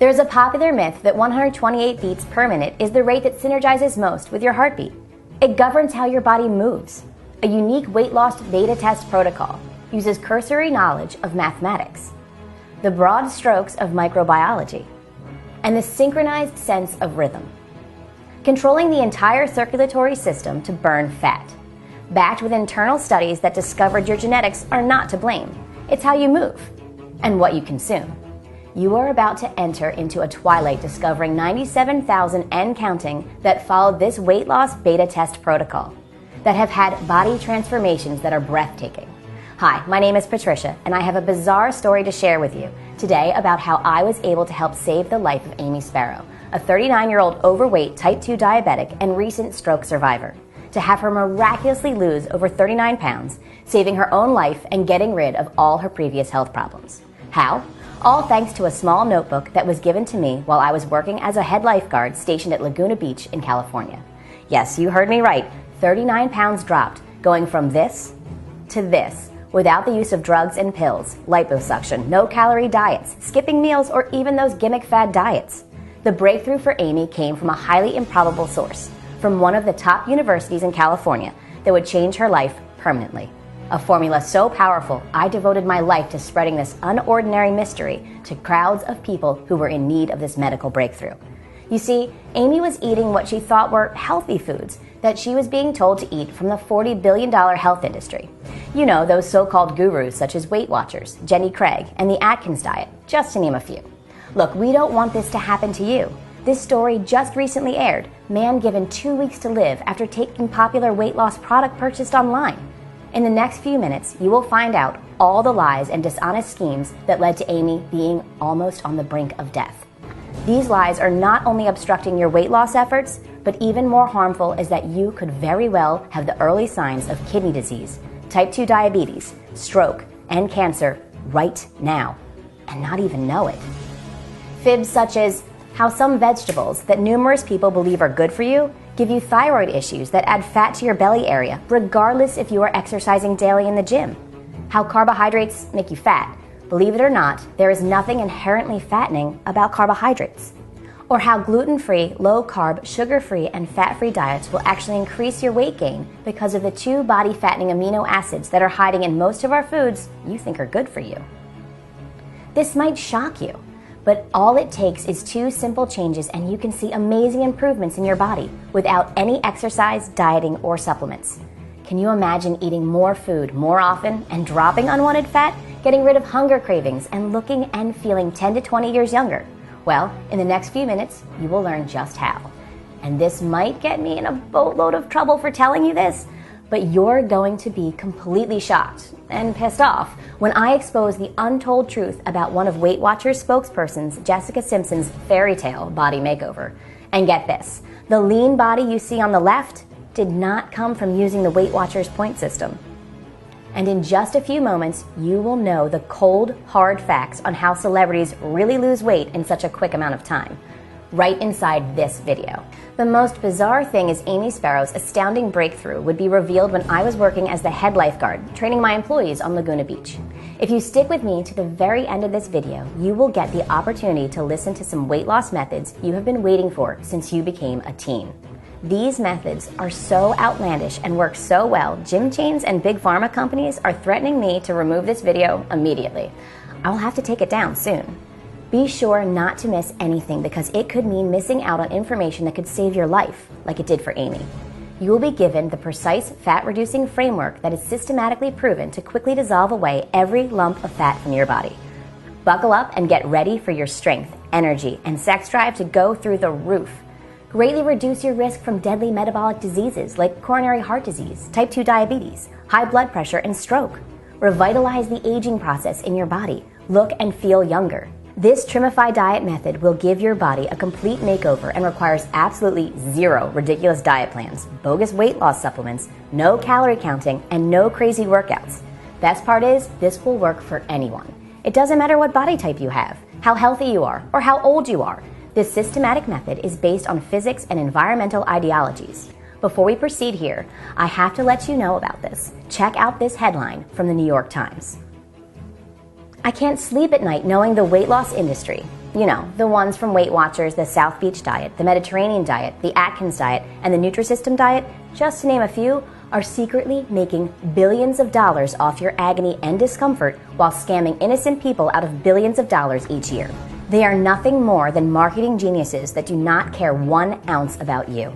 There's a popular myth that 128 beats per minute is the rate that synergizes most with your heartbeat. It governs how your body moves. A unique weight loss beta test protocol uses cursory knowledge of mathematics, the broad strokes of microbiology, and the synchronized sense of rhythm, controlling the entire circulatory system to burn fat, backed with internal studies that discovered your genetics are not to blame. It's how you move and what you consume. You are about to enter into a twilight discovering 97,000 and counting that followed this weight loss beta test protocol, that have had body transformations that are breathtaking. Hi, my name is Patricia, and I have a bizarre story to share with you today about how I was able to help save the life of Amy Sparrow, a 39-year-old overweight type 2 diabetic and recent stroke survivor, to have her miraculously lose over 39 pounds, saving her own life and getting rid of all her previous health problems. How? All thanks to a small notebook that was given to me while I was working as a head lifeguard stationed at Laguna Beach in California. Yes, you heard me right, 39 pounds dropped, going from this to this, without the use of drugs and pills, liposuction, no-calorie diets, skipping meals, or even those gimmick fad diets. The breakthrough for Amy came from a highly improbable source, from one of the top universities in California that would change her life permanently. A formula so powerful, I devoted my life to spreading this unordinary mystery to crowds of people who were in need of this medical breakthrough. You see, Amy was eating what she thought were healthy foods that she was being told to eat from the $40 billion health industry. You know, those so-called gurus such as Weight Watchers, Jenny Craig, and the Atkins diet, just to name a few. Look, we don't want this to happen to you. This story just recently aired, man given 2 weeks to live after taking popular weight loss product purchased online. In the next few minutes, you will find out all the lies and dishonest schemes that led to Amy being almost on the brink of death. These lies are not only obstructing your weight loss efforts, but even more harmful is that you could very well have the early signs of kidney disease, type 2 diabetes, stroke, and cancer right now, and not even know it. Fibs such as how some vegetables that numerous people believe are good for you give you thyroid issues that add fat to your belly area, regardless if you are exercising daily in the gym. How carbohydrates make you fat. Believe it or not, there is nothing inherently fattening about carbohydrates. Or how gluten-free, low-carb, sugar-free, and fat-free diets will actually increase your weight gain because of the two body-fattening amino acids that are hiding in most of our foods you think are good for you. This might shock you, but all it takes is 2 simple changes and you can see amazing improvements in your body without any exercise, dieting, or supplements. Can you imagine eating more food more often and dropping unwanted fat, getting rid of hunger cravings, and looking and feeling 10 to 20 years younger? Well, in the next few minutes, you will learn just how. And this might get me in a boatload of trouble for telling you this, but you're going to be completely shocked and pissed off when I expose the untold truth about one of Weight Watchers spokespersons, Jessica Simpson's fairy tale body makeover. And get this, the lean body you see on the left did not come from using the Weight Watchers point system. And in just a few moments, you will know the cold, hard facts on how celebrities really lose weight in such a quick amount of time, right inside this video. The most bizarre thing is Amy Sparrow's astounding breakthrough would be revealed when I was working as the head lifeguard, training my employees on Laguna Beach. If you stick with me to the very end of this video, you will get the opportunity to listen to some weight loss methods you have been waiting for since you became a teen. These methods are so outlandish and work so well, gym chains and big pharma companies are threatening me to remove this video immediately. I'll have to take it down soon. Be sure not to miss anything because it could mean missing out on information that could save your life, like it did for Amy. You will be given the precise fat-reducing framework that is systematically proven to quickly dissolve away every lump of fat from your body. Buckle up and get ready for your strength, energy, and sex drive to go through the roof. Greatly reduce your risk from deadly metabolic diseases like coronary heart disease, type 2 diabetes, high blood pressure, and stroke. Revitalize the aging process in your body. Look and feel younger. This Trimifi diet method will give your body a complete makeover and requires absolutely 0 ridiculous diet plans, bogus weight loss supplements, no calorie counting, and no crazy workouts. Best part is, this will work for anyone. It doesn't matter what body type you have, how healthy you are, or how old you are. This systematic method is based on physics and environmental ideologies. Before we proceed here, I have to let you know about this. Check out this headline from the New York Times. I can't sleep at night knowing the weight loss industry, You know, the ones from Weight Watchers, the South Beach diet, the Mediterranean diet, the Atkins diet, and the Nutrisystem diet, just to name a few, are secretly making billions of dollars off your agony and discomfort while scamming innocent people out of billions of dollars each year. They are nothing more than marketing geniuses that do not care 1 ounce about you.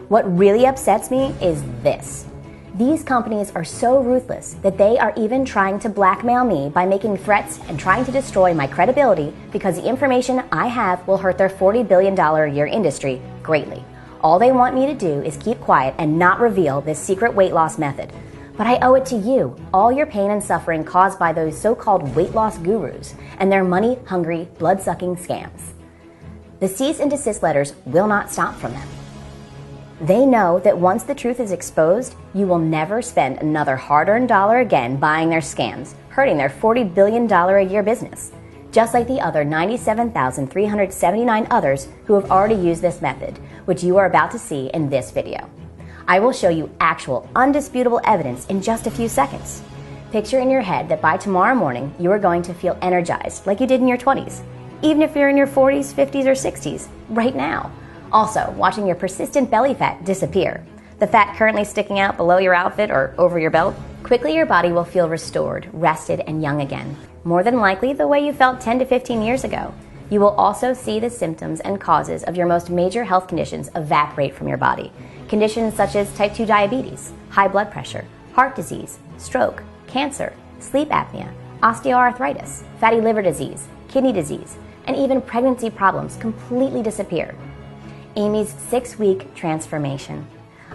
What really upsets me is this. These companies are so ruthless that they are even trying to blackmail me by making threats and trying to destroy my credibility because the information I have will hurt their $40 billion a year industry greatly. All they want me to do is keep quiet and not reveal this secret weight loss method. But I owe it to you, all your pain and suffering caused by those so-called weight loss gurus and their money-hungry, blood-sucking scams. The cease and desist letters will not stop from them. They know that once the truth is exposed, you will never spend another hard-earned dollar again buying their scams, hurting their $40 billion a year business. Just like the other 97,379 others who have already used this method, which you are about to see in this video. I will show you actual, undisputable evidence in just a few seconds. Picture in your head that by tomorrow morning, you are going to feel energized like you did in your 20s, even if you're in your 40s, 50s, or 60s, right now. Also, watching your persistent belly fat disappear, the fat currently sticking out below your outfit or over your belt, quickly your body will feel restored, rested, and young again. More than likely the way you felt 10 to 15 years ago. You will also see the symptoms and causes of your most major health conditions evaporate from your body. Conditions such as type 2 diabetes, high blood pressure, heart disease, stroke, cancer, sleep apnea, osteoarthritis, fatty liver disease, kidney disease, and even pregnancy problems completely disappear. Amy's 6-week transformation.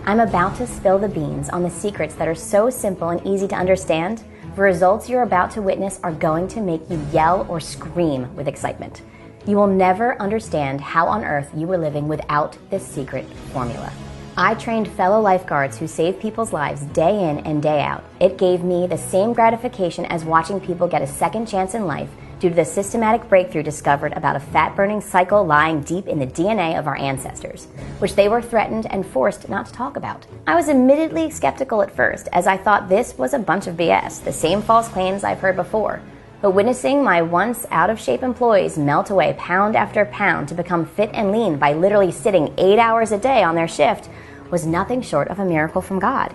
I'm about to spill the beans on the secrets that are so simple and easy to understand. The results you're about to witness are going to make you yell or scream with excitement. You will never understand how on earth you were living without this secret formula. I trained fellow lifeguards who save people's lives day in and day out. It gave me the same gratification as watching people get a second chance in life due to the systematic breakthrough discovered about a fat-burning cycle lying deep in the DNA of our ancestors, which they were threatened and forced not to talk about. I was admittedly skeptical at first, as I thought this was a bunch of BS, the same false claims I've heard before. But witnessing my once out-of-shape employees melt away pound after pound to become fit and lean by literally sitting 8 hours a day on their shift was nothing short of a miracle from God.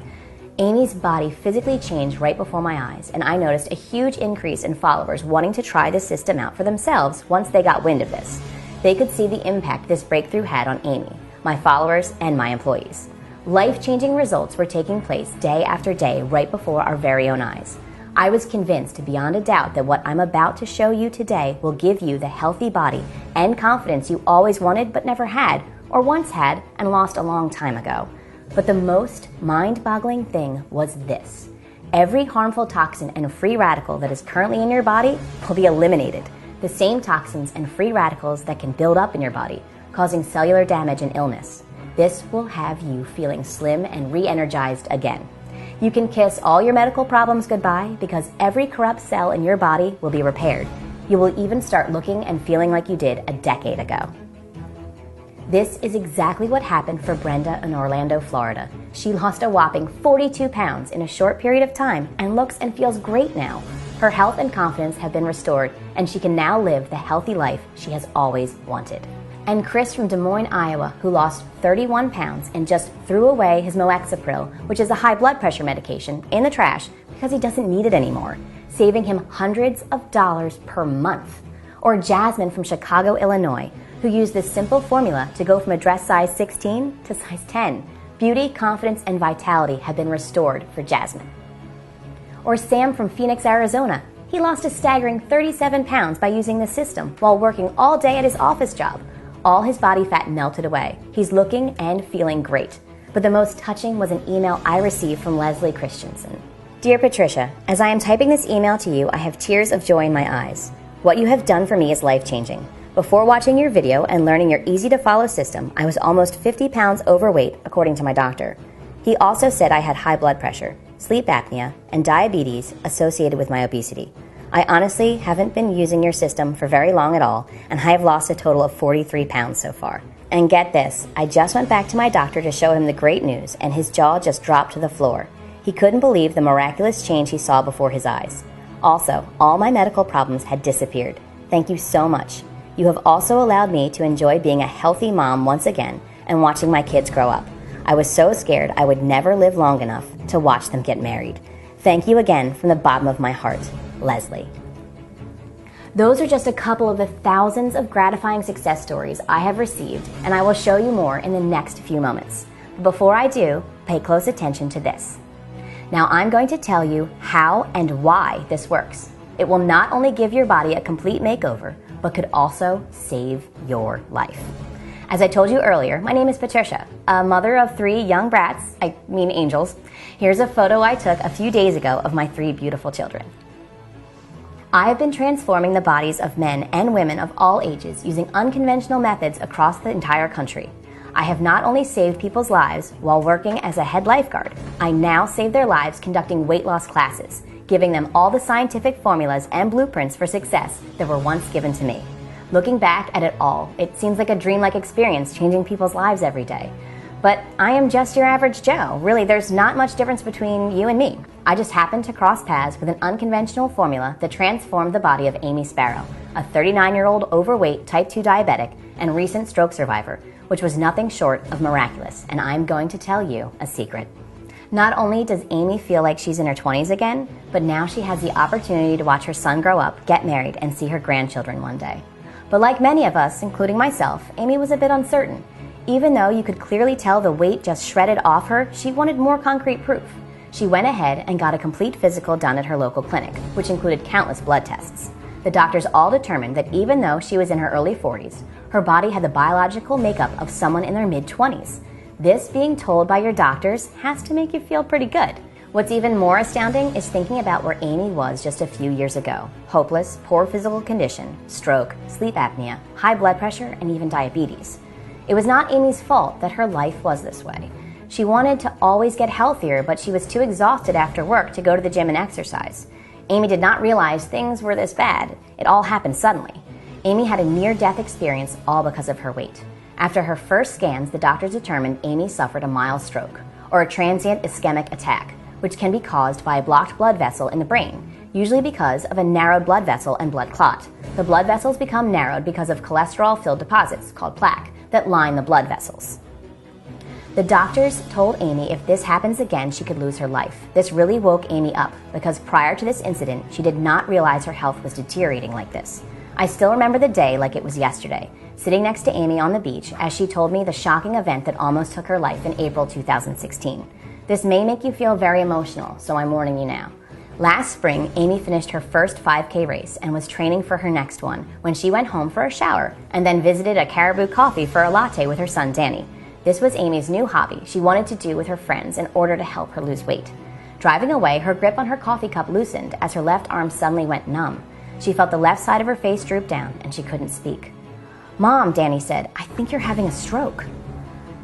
Amy's body physically changed right before my eyes, and I noticed a huge increase in followers wanting to try the system out for themselves once they got wind of this. They could see the impact this breakthrough had on Amy, my followers, and my employees. Life-changing results were taking place day after day right before our very own eyes. I was convinced beyond a doubt that what I'm about to show you today will give you the healthy body and confidence you always wanted but never had, or once had and lost a long time ago. But the most mind-boggling thing was this. Every harmful toxin and free radical that is currently in your body will be eliminated. The same toxins and free radicals that can build up in your body, causing cellular damage and illness. This will have you feeling slim and re-energized again. You can kiss all your medical problems goodbye because every corrupt cell in your body will be repaired. You will even start looking and feeling like you did a decade ago. This is exactly what happened for Brenda in Orlando, Florida. She lost a whopping 42 pounds in a short period of time and looks and feels great now. Her health and confidence have been restored, and she can now live the healthy life she has always wanted. And Chris from Des Moines, Iowa, who lost 31 pounds and just threw away his Moexapril, which is a high blood pressure medication, in the trash because he doesn't need it anymore, saving him hundreds of dollars per month. Or Jasmine from Chicago, Illinois, who used this simple formula to go from a dress size 16 to size 10. Beauty, confidence, and vitality have been restored for Jasmine. Or Sam from Phoenix, Arizona. He lost a staggering 37 pounds by using this system while working all day at his office job. All his body fat melted away. He's looking and feeling great. But the most touching was an email I received from Leslie Christensen. Dear Patricia, as I am typing this email to you, I have tears of joy in my eyes. What you have done for me is life-changing. Before watching your video and learning your easy-to-follow system, I was almost 50 pounds overweight, according to my doctor. He also said I had high blood pressure, sleep apnea, and diabetes associated with my obesity. I honestly haven't been using your system for very long at all, and I have lost a total of 43 pounds so far. And get this, I just went back to my doctor to show him the great news, and his jaw just dropped to the floor. He couldn't believe the miraculous change he saw before his eyes. Also, all my medical problems had disappeared. Thank you so much. You have also allowed me to enjoy being a healthy mom once again and watching my kids grow up. I was so scared I would never live long enough to watch them get married. Thank you again from the bottom of my heart, Leslie. Those are just a couple of the thousands of gratifying success stories I have received, and I will show you more in the next few moments. But before I do, pay close attention to this. Now I'm going to tell you how and why this works. It will not only give your body a complete makeover, but could also save your life. As I told you earlier, my name is Patricia, a mother of 3 young brats, angels. Here's a photo I took a few days ago of my 3 beautiful children. I have been transforming the bodies of men and women of all ages using unconventional methods across the entire country. I have not only saved people's lives while working as a head lifeguard, I now save their lives conducting weight loss classes, giving them all the scientific formulas and blueprints for success that were once given to me. Looking back at it all, it seems like a dreamlike experience changing people's lives every day. But I am just your average Joe. Really, there's not much difference between you and me. I just happened to cross paths with an unconventional formula that transformed the body of Amy Sparrow, a 39-year-old overweight type 2 diabetic and recent stroke survivor, which was nothing short of miraculous, and I'm going to tell you a secret. Not only does Amy feel like she's in her 20s again, but now she has the opportunity to watch her son grow up, get married, and see her grandchildren one day. But like many of us, including myself, Amy was a bit uncertain. Even though you could clearly tell the weight just shredded off her, she wanted more concrete proof. She went ahead and got a complete physical done at her local clinic, which included countless blood tests. The doctors all determined that even though she was in her early 40s, her body had the biological makeup of someone in their mid-20s. This being told by your doctors has to make you feel pretty good. What's even more astounding is thinking about where Amy was just a few years ago. Hopeless, poor physical condition, stroke, sleep apnea, high blood pressure, and even diabetes. It was not Amy's fault that her life was this way. She wanted to always get healthier, but she was too exhausted after work to go to the gym and exercise. Amy did not realize things were this bad. It all happened suddenly. Amy had a near-death experience all because of her weight. After her first scans, the doctors determined Amy suffered a mild stroke, or a transient ischemic attack, which can be caused by a blocked blood vessel in the brain, usually because of a narrowed blood vessel and blood clot. The blood vessels become narrowed because of cholesterol-filled deposits, called plaque, that line the blood vessels. The doctors told Amy if this happens again, she could lose her life. This really woke Amy up, because prior to this incident, she did not realize her health was deteriorating like this. I still remember the day like it was yesterday, sitting next to Amy on the beach as she told me the shocking event that almost took her life in April 2016. This may make you feel very emotional, so I'm warning you now. Last spring, Amy finished her first 5K race and was training for her next one when she went home for a shower and then visited a Caribou Coffee for a latte with her son Danny. This was Amy's new hobby she wanted to do with her friends in order to help her lose weight. Driving away, her grip on her coffee cup loosened as her left arm suddenly went numb. She felt the left side of her face droop down and she couldn't speak. "Mom," Danny said, "I think you're having a stroke."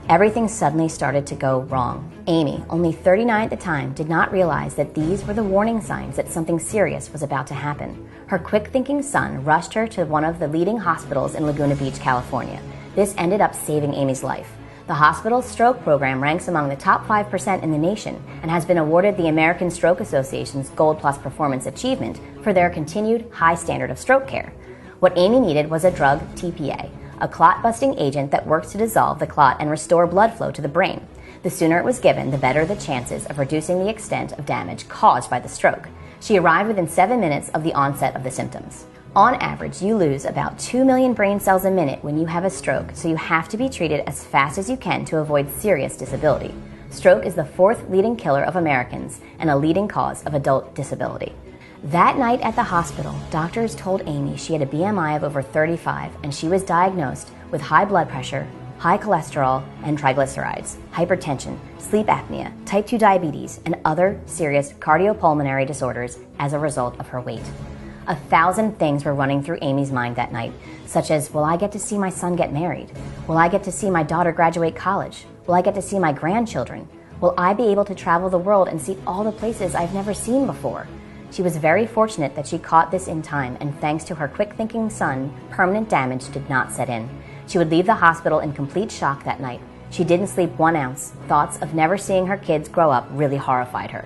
Everything suddenly started to go wrong. Amy, only 39 at the time, did not realize that these were the warning signs that something serious was about to happen. Her quick-thinking son rushed her to one of the leading hospitals in Laguna Beach, California. This ended up saving Amy's life. The hospital's stroke program ranks among the top 5% in the nation and has been awarded the American Stroke Association's Gold Plus Performance Achievement for their continued high standard of stroke care. What Amy needed was a drug, TPA, a clot-busting agent that works to dissolve the clot and restore blood flow to the brain. The sooner it was given, the better the chances of reducing the extent of damage caused by the stroke. She arrived within 7 minutes of the onset of the symptoms. On average, you lose about 2 million brain cells a minute when you have a stroke, so you have to be treated as fast as you can to avoid serious disability. Stroke is the 4th leading killer of Americans and a leading cause of adult disability. That night at the hospital, doctors told Amy she had a BMI of over 35 and she was diagnosed with high blood pressure, high cholesterol and triglycerides, hypertension, sleep apnea, type 2 diabetes, and other serious cardiopulmonary disorders as a result of her weight. 1,000 things were running through Amy's mind that night, such as, will I get to see my son get married? Will I get to see my daughter graduate college? Will I get to see my grandchildren? Will I be able to travel the world and see all the places I've never seen before? She was very fortunate that she caught this in time, and thanks to her quick-thinking son, permanent damage did not set in. She would leave the hospital in complete shock that night. She didn't sleep 1 ounce. Thoughts of never seeing her kids grow up really horrified her.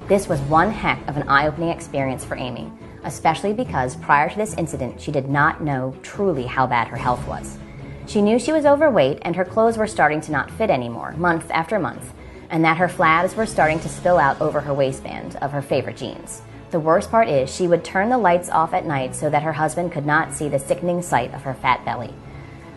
This was one heck of an eye-opening experience for Amy. especially because prior to this incident, she did not know truly how bad her health was. She knew she was overweight and her clothes were starting to not fit anymore, month after month, and that her flabs were starting to spill out over her waistband of her favorite jeans. The worst part is she would turn the lights off at night so that her husband could not see the sickening sight of her fat belly.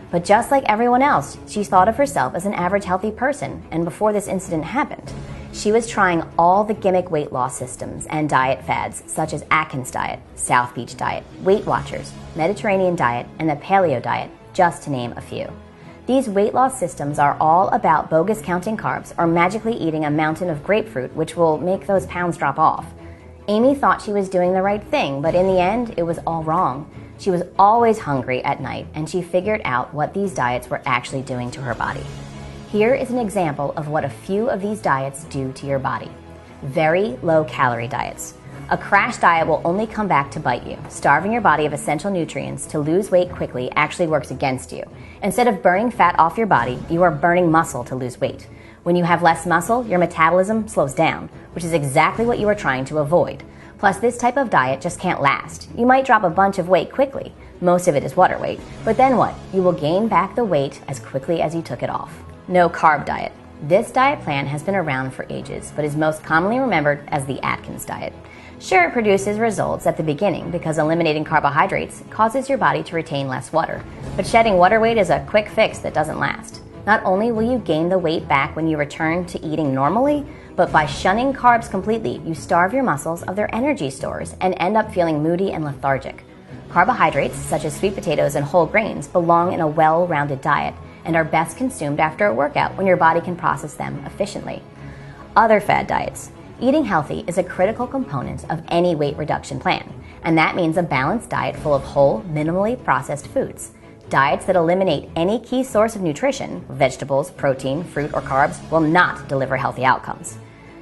But just like everyone else, she thought of herself as an average healthy person, and before this incident happened, she was trying all the gimmick weight loss systems and diet fads such as Atkins diet, South Beach diet, Weight Watchers, Mediterranean diet, and the paleo diet, just to name a few. These weight loss systems are all about bogus counting carbs or magically eating a mountain of grapefruit, which will make those pounds drop off. Amy thought she was doing the right thing, but in the end, it was all wrong. She was always hungry at night, and she figured out what these diets were actually doing to her body. Here is an example of what a few of these diets do to your body. Very low-calorie diets. A crash diet will only come back to bite you. Starving your body of essential nutrients to lose weight quickly actually works against you. Instead of burning fat off your body, you are burning muscle to lose weight. When you have less muscle, your metabolism slows down, which is exactly what you are trying to avoid. Plus, this type of diet just can't last. You might drop a bunch of weight quickly. Most of it is water weight. But then what? You will gain back the weight as quickly as you took it off. No carb diet. This diet plan has been around for ages, but is most commonly remembered as the Atkins diet. Sure, it produces results at the beginning because eliminating carbohydrates causes your body to retain less water. But shedding water weight is a quick fix that doesn't last. Not only will you gain the weight back when you return to eating normally, but by shunning carbs completely, you starve your muscles of their energy stores and end up feeling moody and lethargic. Carbohydrates, such as sweet potatoes and whole grains, belong in a well-rounded diet and are best consumed after a workout when your body can process them efficiently. Other fad diets. Eating healthy is a critical component of any weight reduction plan, and that means a balanced diet full of whole, minimally processed foods. Diets that eliminate any key source of nutrition, vegetables, protein, fruit, or carbs, will not deliver healthy outcomes.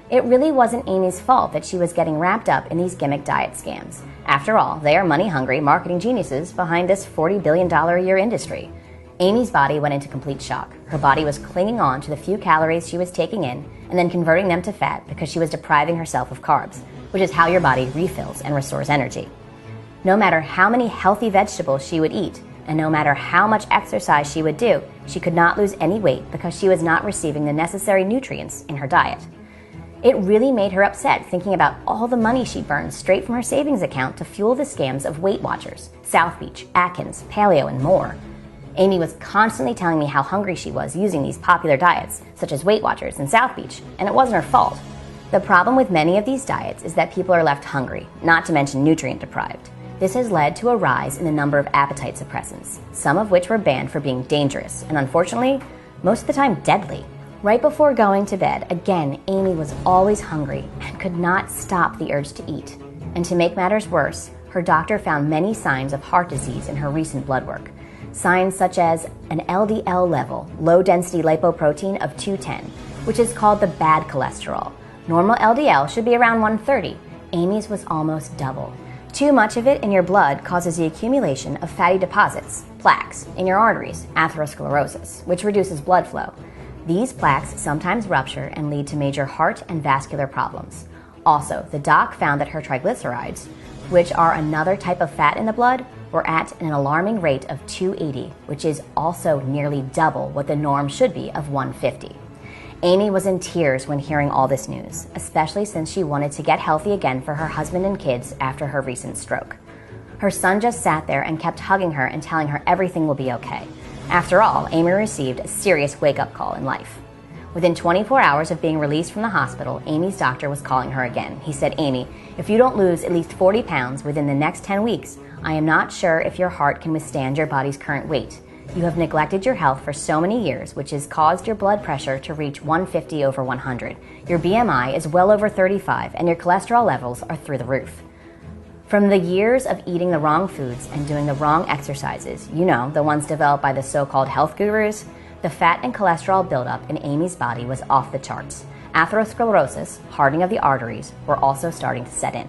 It really wasn't Amy's fault that she was getting wrapped up in these gimmick diet scams. After all, they are money-hungry marketing geniuses behind this $40 billion a year industry. Amy's body went into complete shock. Her body was clinging on to the few calories she was taking in and then converting them to fat because she was depriving herself of carbs, which is how your body refills and restores energy. No matter how many healthy vegetables she would eat, and no matter how much exercise she would do, she could not lose any weight because she was not receiving the necessary nutrients in her diet. It really made her upset thinking about all the money she burned straight from her savings account to fuel the scams of Weight Watchers, South Beach, Atkins, paleo, and more. Amy was constantly telling me how hungry she was using these popular diets, such as Weight Watchers and South Beach, and it wasn't her fault. The problem with many of these diets is that people are left hungry, not to mention nutrient deprived. This has led to a rise in the number of appetite suppressants, some of which were banned for being dangerous, and unfortunately, most of the time deadly. Right before going to bed, again, Amy was always hungry and could not stop the urge to eat. And to make matters worse, her doctor found many signs of heart disease in her recent blood work. Signs such as an LDL level, low-density lipoprotein of 210, which is called the bad cholesterol. Normal LDL should be around 130. Amy's was almost double. Too much of it in your blood causes the accumulation of fatty deposits, plaques, in your arteries, atherosclerosis, which reduces blood flow. These plaques sometimes rupture and lead to major heart and vascular problems. Also, the doc found that her triglycerides, which are another type of fat in the blood, were at an alarming rate of 280, which is also nearly double what the norm should be of 150. Amy was in tears when hearing all this news, especially since she wanted to get healthy again for her husband and kids after her recent stroke. Her son just sat there and kept hugging her and telling her everything will be okay. After all, Amy received a serious wake-up call in life. Within 24 hours of being released from the hospital, Amy's doctor was calling her again. He said, "Amy, if you don't lose at least 40 pounds within the next 10 weeks, I am not sure if your heart can withstand your body's current weight. You have neglected your health for so many years, which has caused your blood pressure to reach 150 over 100. Your BMI is well over 35, and your cholesterol levels are through the roof." From the years of eating the wrong foods and doing the wrong exercises, you know, the ones developed by the so-called health gurus, the fat and cholesterol buildup in Amy's body was off the charts. Atherosclerosis, hardening of the arteries, were also starting to set in.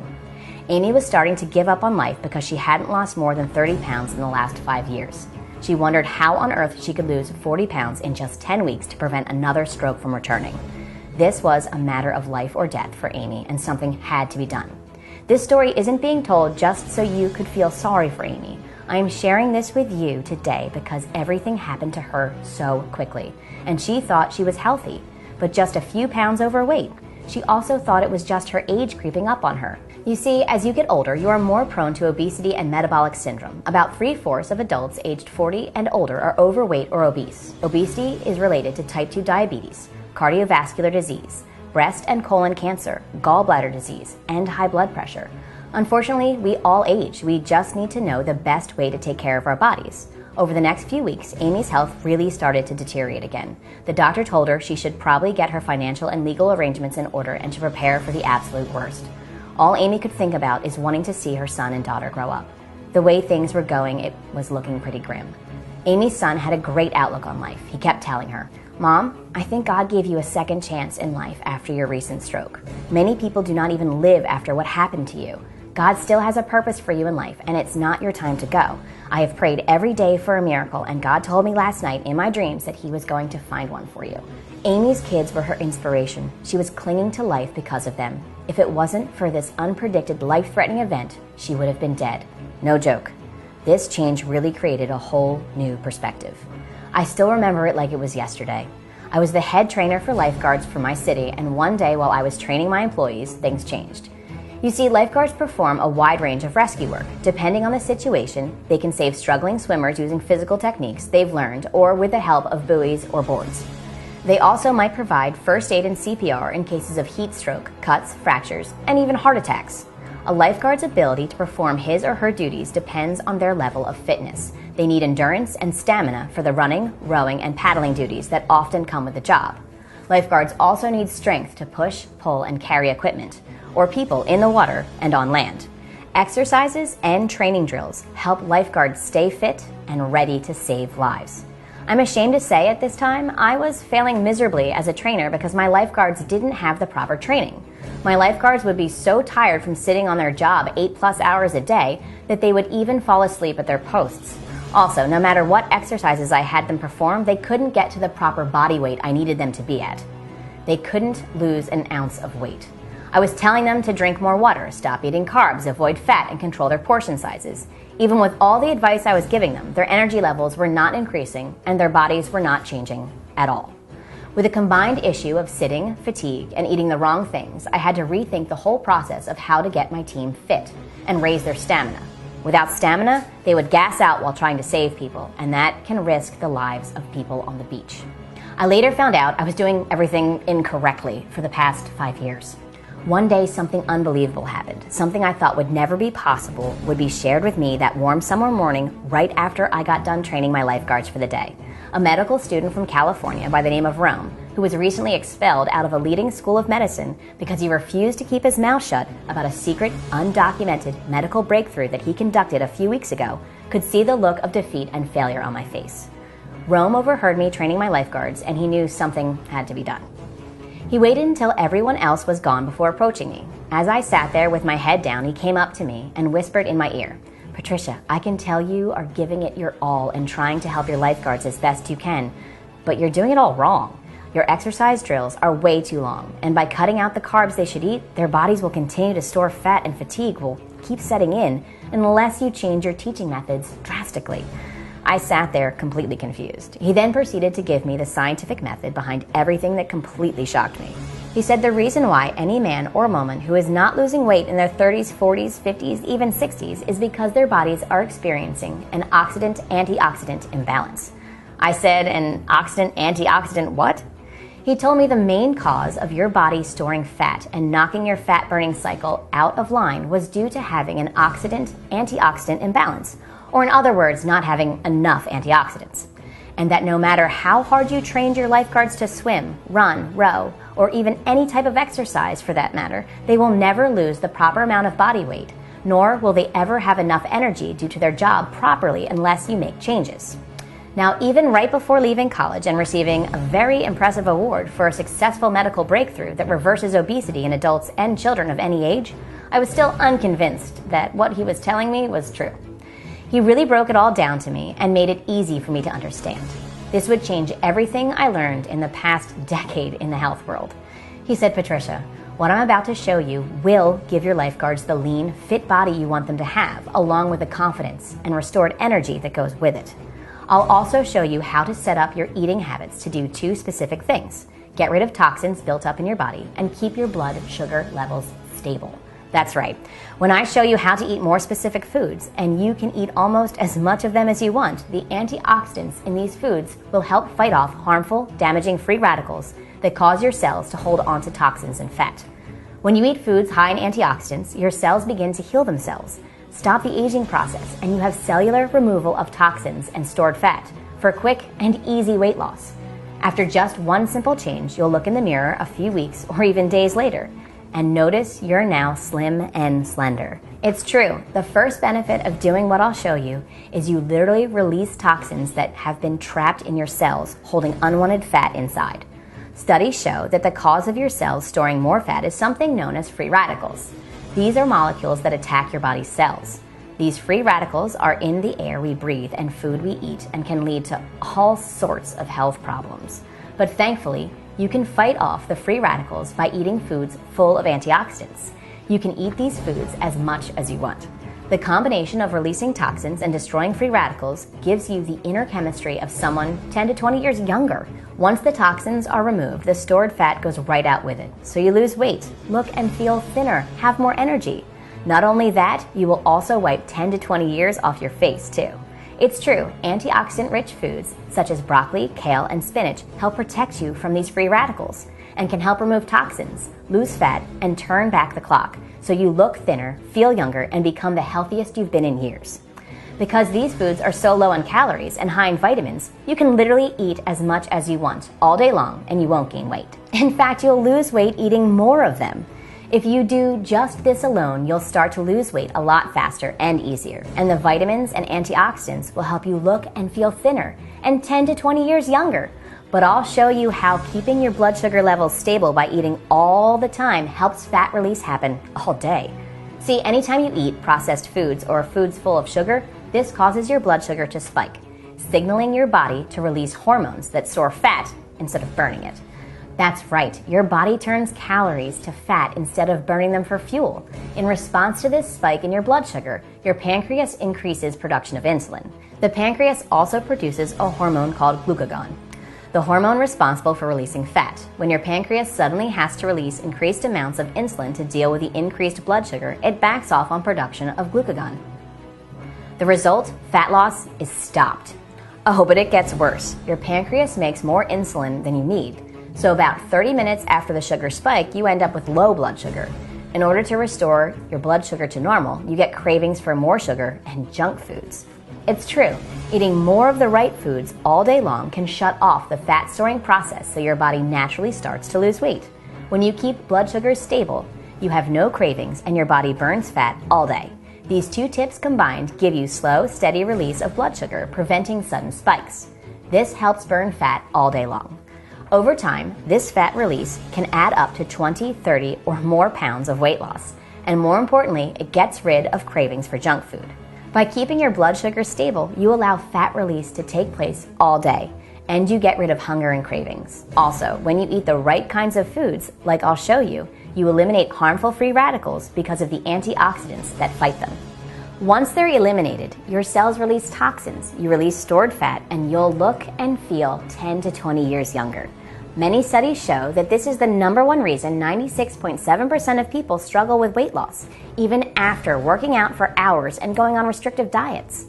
Amy was starting to give up on life because she hadn't lost more than 30 pounds in the last 5 years. She wondered how on earth she could lose 40 pounds in just 10 weeks to prevent another stroke from returning. This was a matter of life or death for Amy, and something had to be done. This story isn't being told just so you could feel sorry for Amy. I am sharing this with you today because everything happened to her so quickly, and she thought she was healthy, but just a few pounds overweight. She also thought it was just her age creeping up on her. You see, as you get older, you are more prone to obesity and metabolic syndrome. About 3/4 of adults aged 40 and older are overweight or obese. Obesity is related to type 2 diabetes, cardiovascular disease, breast and colon cancer, gallbladder disease, and high blood pressure. Unfortunately, we all age. We just need to know the best way to take care of our bodies. Over the next few weeks, Amy's health really started to deteriorate again. The doctor told her she should probably get her financial and legal arrangements in order and to prepare for the absolute worst. All Amy could think about is wanting to see her son and daughter grow up. The way things were going, it was looking pretty grim. Amy's son had a great outlook on life. He kept telling her, "Mom, I think God gave you a second chance in life after your recent stroke. Many people do not even live after what happened to you. God still has a purpose for you in life, and it's not your time to go. I have prayed every day for a miracle, and God told me last night in my dreams that He was going to find one for you." Amy's kids were her inspiration. She was clinging to life because of them. If it wasn't for this unpredicted, life-threatening event, she would have been dead. No joke. This change really created a whole new perspective. I still remember it like it was yesterday. I was the head trainer for lifeguards for my city, and one day while I was training my employees, things changed. You see, lifeguards perform a wide range of rescue work. Depending on the situation, they can save struggling swimmers using physical techniques they've learned or with the help of buoys or boards. They also might provide first aid and CPR in cases of heat stroke, cuts, fractures, and even heart attacks. A lifeguard's ability to perform his or her duties depends on their level of fitness. They need endurance and stamina for the running, rowing, and paddling duties that often come with the job. Lifeguards also need strength to push, pull, and carry equipment, or people in the water and on land. Exercises and training drills help lifeguards stay fit and ready to save lives. I'm ashamed to say at this time, I was failing miserably as a trainer because my lifeguards didn't have the proper training. My lifeguards would be so tired from sitting on their job 8+ hours a day that they would even fall asleep at their posts. Also, no matter what exercises I had them perform, they couldn't get to the proper body weight I needed them to be at. They couldn't lose an ounce of weight. I was telling them to drink more water, stop eating carbs, avoid fat, and control their portion sizes. Even with all the advice I was giving them, their energy levels were not increasing and their bodies were not changing at all. With a combined issue of sitting, fatigue, and eating the wrong things, I had to rethink the whole process of how to get my team fit and raise their stamina. Without stamina, they would gas out while trying to save people, and that can risk the lives of people on the beach. I later found out I was doing everything incorrectly for the past 5 years. One day, something unbelievable happened. Something I thought would never be possible would be shared with me that warm summer morning right after I got done training my lifeguards for the day. A medical student from California by the name of Rome, who was recently expelled out of a leading school of medicine because he refused to keep his mouth shut about a secret, undocumented medical breakthrough that he conducted a few weeks ago, could see the look of defeat and failure on my face. Rome overheard me training my lifeguards, and he knew something had to be done. He waited until everyone else was gone before approaching me. As I sat there with my head down, he came up to me and whispered in my ear, "Patricia, I can tell you are giving it your all and trying to help your lifeguards as best you can, but you're doing it all wrong. Your exercise drills are way too long, and by cutting out the carbs they should eat, their bodies will continue to store fat and fatigue will keep setting in unless you change your teaching methods drastically." I sat there completely confused. He then proceeded to give me the scientific method behind everything that completely shocked me. He said the reason why any man or woman who is not losing weight in their 30s, 40s, 50s, even 60s is because their bodies are experiencing an oxidant-antioxidant imbalance. I said, "An oxidant-antioxidant what?" He told me the main cause of your body storing fat and knocking your fat-burning cycle out of line was due to having an oxidant-antioxidant imbalance, or in other words, not having enough antioxidants. And that no matter how hard you trained your lifeguards to swim, run, row, or even any type of exercise for that matter, they will never lose the proper amount of body weight, nor will they ever have enough energy due to their job properly unless you make changes. Now, even right before leaving college and receiving a very impressive award for a successful medical breakthrough that reverses obesity in adults and children of any age, I was still unconvinced that what he was telling me was true. He really broke it all down to me and made it easy for me to understand. This would change everything I learned in the past decade in the health world. He said, "Patricia, What I'm about to show you will give your lifeguards the lean, fit body you want them to have, along with the confidence and restored energy that goes with it. I'll also show you how to set up your eating habits to do two specific things: get rid of toxins built up in your body and keep your blood sugar levels stable. That's right. When I show you how to eat more specific foods, and you can eat almost as much of them as you want, the antioxidants in these foods will help fight off harmful, damaging free radicals that cause your cells to hold onto toxins and fat. When you eat foods high in antioxidants, your cells begin to heal themselves, stop the aging process, and you have cellular removal of toxins and stored fat for quick and easy weight loss. After just one simple change, you'll look in the mirror a few weeks or even days later and notice you're now slim and slender. It's true. The first benefit of doing what I'll show you is you literally release toxins that have been trapped in your cells, holding unwanted fat inside. Studies show that the cause of your cells storing more fat is something known as free radicals. These are molecules that attack your body's cells. These free radicals are in the air we breathe and food we eat and can lead to all sorts of health problems. But thankfully, you can fight off the free radicals by eating foods full of antioxidants. You can eat these foods as much as you want. The combination of releasing toxins and destroying free radicals gives you the inner chemistry of someone 10 to 20 years younger. Once the toxins are removed, the stored fat goes right out with it. So you lose weight, look and feel thinner, have more energy. Not only that, you will also wipe 10 to 20 years off your face too. It's true, antioxidant-rich foods such as broccoli, kale, and spinach help protect you from these free radicals and can help remove toxins, lose fat, and turn back the clock so you look thinner, feel younger, and become the healthiest you've been in years. Because these foods are so low in calories and high in vitamins, you can literally eat as much as you want all day long and you won't gain weight. In fact, you'll lose weight eating more of them. If you do just this alone, you'll start to lose weight a lot faster and easier. And the vitamins and antioxidants will help you look and feel thinner and 10 to 20 years younger. But I'll show you how keeping your blood sugar levels stable by eating all the time helps fat release happen all day. See, anytime you eat processed foods or foods full of sugar, this causes your blood sugar to spike, signaling your body to release hormones that store fat instead of burning it. That's right, your body turns calories to fat instead of burning them for fuel. In response to this spike in your blood sugar, your pancreas increases production of insulin. The pancreas also produces a hormone called glucagon, the hormone responsible for releasing fat. When your pancreas suddenly has to release increased amounts of insulin to deal with the increased blood sugar, it backs off on production of glucagon. The result, fat loss, is stopped. Oh, but it gets worse. Your pancreas makes more insulin than you need. So about 30 minutes after the sugar spike, you end up with low blood sugar. In order to restore your blood sugar to normal, you get cravings for more sugar and junk foods. It's true, eating more of the right foods all day long can shut off the fat storing process so your body naturally starts to lose weight. When you keep blood sugars stable, you have no cravings and your body burns fat all day. These two tips combined give you slow, steady release of blood sugar, preventing sudden spikes. This helps burn fat all day long. Over time, this fat release can add up to 20, 30, or more pounds of weight loss. And more importantly, it gets rid of cravings for junk food. By keeping your blood sugar stable, you allow fat release to take place all day, and you get rid of hunger and cravings. Also, when you eat the right kinds of foods, like I'll show you, you eliminate harmful free radicals because of the antioxidants that fight them. Once they're eliminated, your cells release toxins, you release stored fat, and you'll look and feel 10 to 20 years younger. Many studies show that this is the #1 reason 96.7% of people struggle with weight loss, even after working out for hours and going on restrictive diets.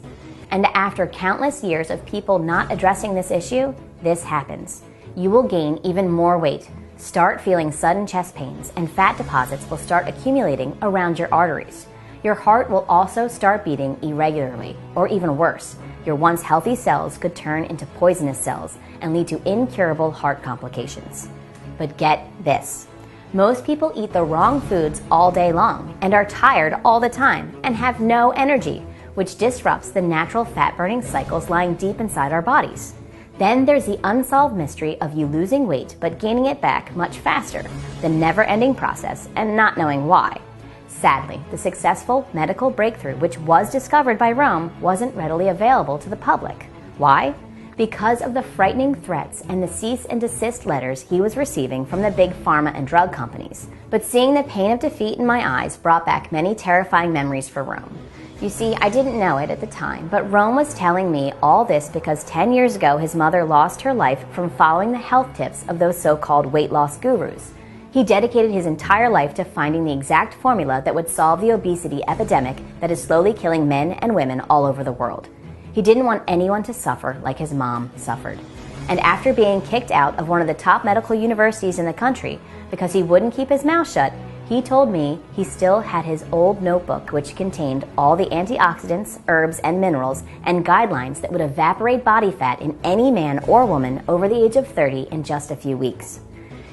And after countless years of people not addressing this issue, this happens. You will gain even more weight, start feeling sudden chest pains, and fat deposits will start accumulating around your arteries. Your heart will also start beating irregularly, or even worse, your once healthy cells could turn into poisonous cells and lead to incurable heart complications. But get this. Most people eat the wrong foods all day long and are tired all the time and have no energy, which disrupts the natural fat-burning cycles lying deep inside our bodies. Then there's the unsolved mystery of you losing weight but gaining it back much faster, the never-ending process, and not knowing why. Sadly, the successful medical breakthrough which was discovered by Rome wasn't readily available to the public. Why? because of the frightening threats and the cease and desist letters he was receiving from the big pharma and drug companies. But seeing the pain of defeat in my eyes brought back many terrifying memories for Rome. You see, I didn't know it at the time, but Rome was telling me all this because 10 years ago his mother lost her life from following the health tips of those so-called weight loss gurus. He dedicated his entire life to finding the exact formula that would solve the obesity epidemic that is slowly killing men and women all over the world. He didn't want anyone to suffer like his mom suffered. And after being kicked out of one of the top medical universities in the country because he wouldn't keep his mouth shut, he told me he still had his old notebook which contained all the antioxidants, herbs, and minerals and guidelines that would evaporate body fat in any man or woman over the age of 30 in just a few weeks.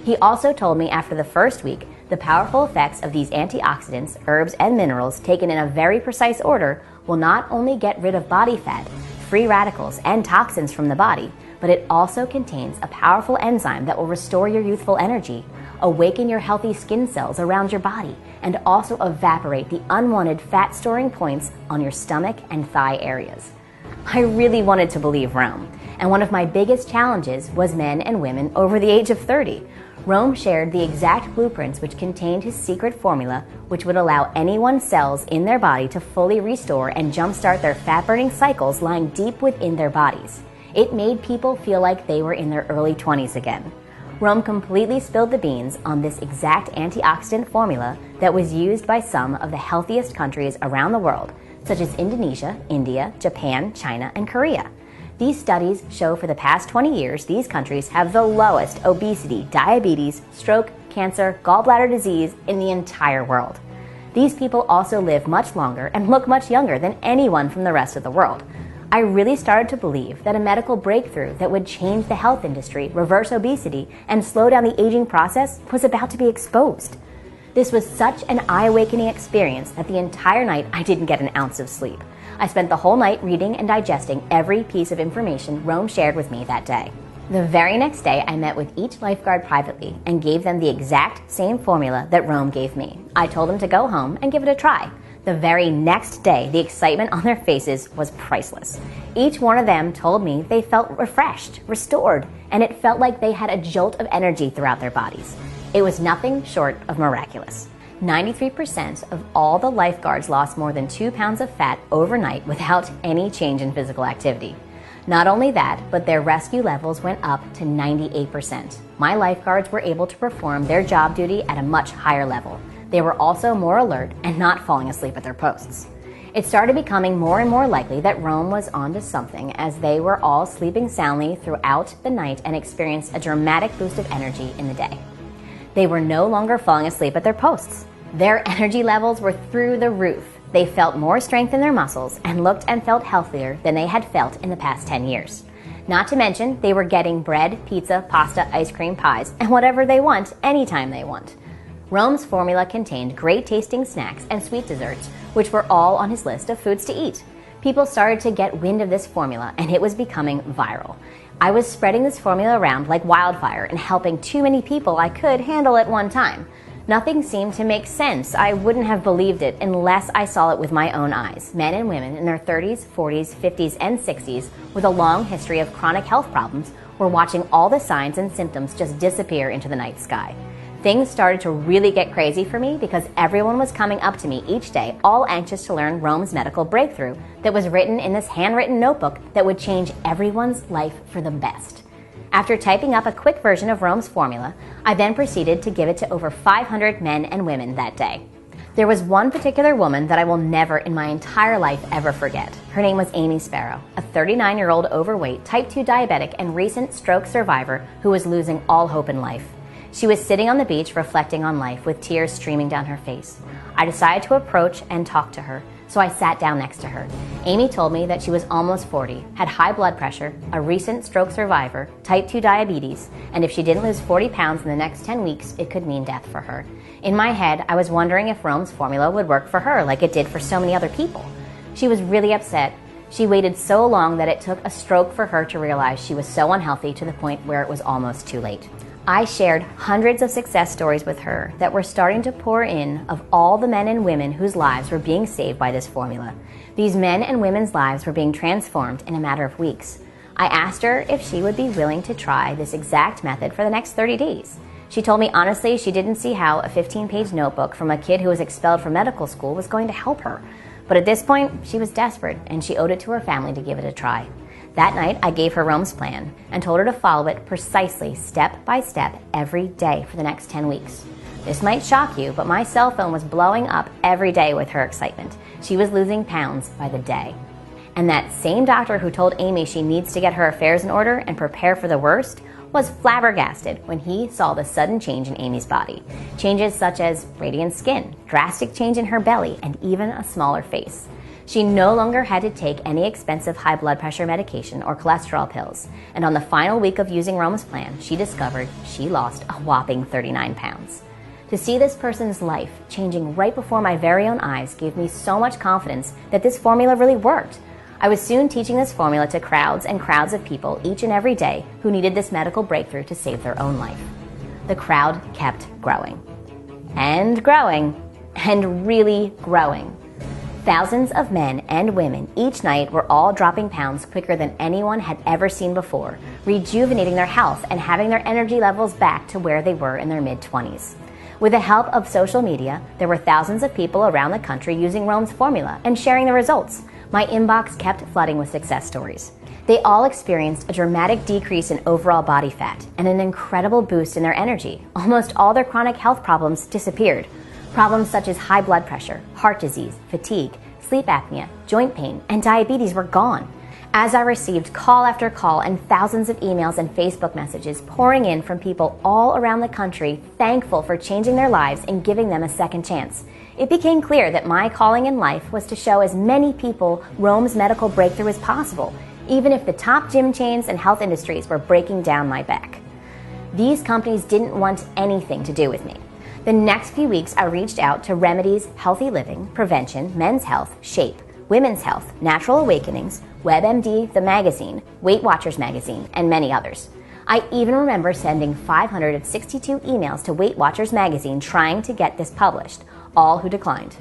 He also told me after the first week, the powerful effects of these antioxidants, herbs, and minerals taken in a very precise order will not only get rid of body fat, free radicals, and toxins from the body, but it also contains a powerful enzyme that will restore your youthful energy, awaken your healthy skin cells around your body, and also evaporate the unwanted fat storing points on your stomach and thigh areas. I really wanted to believe Rome, and one of my biggest challenges was men and women over the age of 30. Rome shared the exact blueprints which contained his secret formula, which would allow anyone's cells in their body to fully restore and jumpstart their fat-burning cycles lying deep within their bodies. It made people feel like they were in their early 20s again. Rome completely spilled the beans on this exact antioxidant formula that was used by some of the healthiest countries around the world, such as Indonesia, India, Japan, China, and Korea. These studies show for the past 20 years, these countries have the lowest obesity, diabetes, stroke, cancer, gallbladder disease in the entire world. These people also live much longer and look much younger than anyone from the rest of the world. I really started to believe that a medical breakthrough that would change the health industry, reverse obesity, and slow down the aging process was about to be exposed. This was such an eye-awakening experience that the entire night I didn't get an ounce of sleep. I spent the whole night reading and digesting every piece of information Rome shared with me that day. The very next day, I met with each lifeguard privately and gave them the exact same formula that Rome gave me. I told them to go home and give it a try. The very next day, the excitement on their faces was priceless. Each one of them told me they felt refreshed, restored, and it felt like they had a jolt of energy throughout their bodies. It was nothing short of miraculous. 93% of all the lifeguards lost more than 2 pounds of fat overnight without any change in physical activity. Not only that, but their rescue levels went up to 98%. My lifeguards were able to perform their job duty at a much higher level. They were also more alert and not falling asleep at their posts. It started becoming more and more likely that Rome was onto something as they were all sleeping soundly throughout the night and experienced a dramatic boost of energy in the day. They were no longer falling asleep at their posts. Their energy levels were through the roof. They felt more strength in their muscles and looked and felt healthier than they had felt in the past 10 years. Not to mention, they were getting bread, pizza, pasta, ice cream, pies, and whatever they want, anytime they want. Rome's formula contained great tasting snacks and sweet desserts, which were all on his list of foods to eat. People started to get wind of this formula, and it was becoming viral. I was spreading this formula around like wildfire and helping too many people I could handle at one time. Nothing seemed to make sense. I wouldn't have believed it unless I saw it with my own eyes. Men and women in their 30s, 40s, 50s, and 60s with a long history of chronic health problems were watching all the signs and symptoms just disappear into the night sky. Things started to really get crazy for me because everyone was coming up to me each day, all anxious to learn Rome's medical breakthrough that was written in this handwritten notebook that would change everyone's life for the best. After typing up a quick version of Rome's formula, I then proceeded to give it to over 500 men and women that day. There was one particular woman that I will never in my entire life ever forget. Her name was Amy Sparrow, a 39-year-old overweight, type 2 diabetic, and recent stroke survivor who was losing all hope in life. She was sitting on the beach reflecting on life with tears streaming down her face. I decided to approach and talk to her, so I sat down next to her. Amy told me that she was almost 40, had high blood pressure, a recent stroke survivor, type 2 diabetes, and if she didn't lose 40 pounds in the next 10 weeks, it could mean death for her. In my head, I was wondering if Rome's formula would work for her like it did for so many other people. She was really upset. She waited so long that it took a stroke for her to realize she was so unhealthy to the point where it was almost too late. I shared hundreds of success stories with her that were starting to pour in of all the men and women whose lives were being saved by this formula. These men and women's lives were being transformed in a matter of weeks. I asked her if she would be willing to try this exact method for the next 30 days. She told me honestly she didn't see how a 15-page notebook from a kid who was expelled from medical school was going to help her. But at this point, she was desperate and she owed it to her family to give it a try. That night, I gave her Rome's plan and told her to follow it precisely step by step every day for the next 10 weeks. This might shock you, but my cell phone was blowing up every day with her excitement. She was losing pounds by the day. And that same doctor who told Amy she needs to get her affairs in order and prepare for the worst was flabbergasted when he saw the sudden change in Amy's body. Changes such as radiant skin, drastic change in her belly, and even a smaller face. She no longer had to take any expensive high blood pressure medication or cholesterol pills. And on the final week of using Rome's plan, she discovered she lost a whopping 39 pounds. To see this person's life changing right before my very own eyes gave me so much confidence that this formula really worked. I was soon teaching this formula to crowds and crowds of people each and every day who needed this medical breakthrough to save their own life. The crowd kept growing. And growing. And really growing. Thousands of men and women each night were all dropping pounds quicker than anyone had ever seen before, rejuvenating their health and having their energy levels back to where they were in their mid-20s. With the help of social media, there were thousands of people around the country using Rome's formula and sharing the results. My inbox kept flooding with success stories. They all experienced a dramatic decrease in overall body fat and an incredible boost in their energy. Almost all their chronic health problems disappeared. Problems such as high blood pressure, heart disease, fatigue, sleep apnea, joint pain, and diabetes were gone. As I received call after call and thousands of emails and Facebook messages pouring in from people all around the country thankful for changing their lives and giving them a second chance, it became clear that my calling in life was to show as many people Rome's medical breakthrough as possible, even if the top gym chains and health industries were breaking down my back. These companies didn't want anything to do with me. The next few weeks, I reached out to Remedies, Healthy Living, Prevention, Men's Health, Shape, Women's Health, Natural Awakenings, WebMD, the magazine, Weight Watchers magazine, and many others. I even remember sending 562 emails to Weight Watchers magazine trying to get this published, all who declined.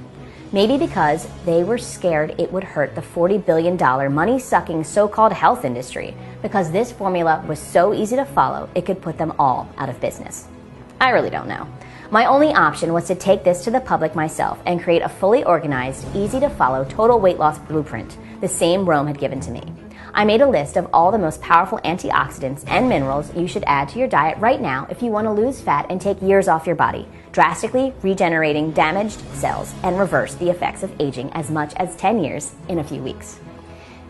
Maybe because they were scared it would hurt the $40 billion money-sucking so-called health industry, because this formula was so easy to follow it could put them all out of business. I really don't know. My only option was to take this to the public myself and create a fully organized, easy-to-follow total weight loss blueprint, the same Rome had given to me. I made a list of all the most powerful antioxidants and minerals you should add to your diet right now if you want to lose fat and take years off your body, drastically regenerating damaged cells and reverse the effects of aging as much as 10 years in a few weeks.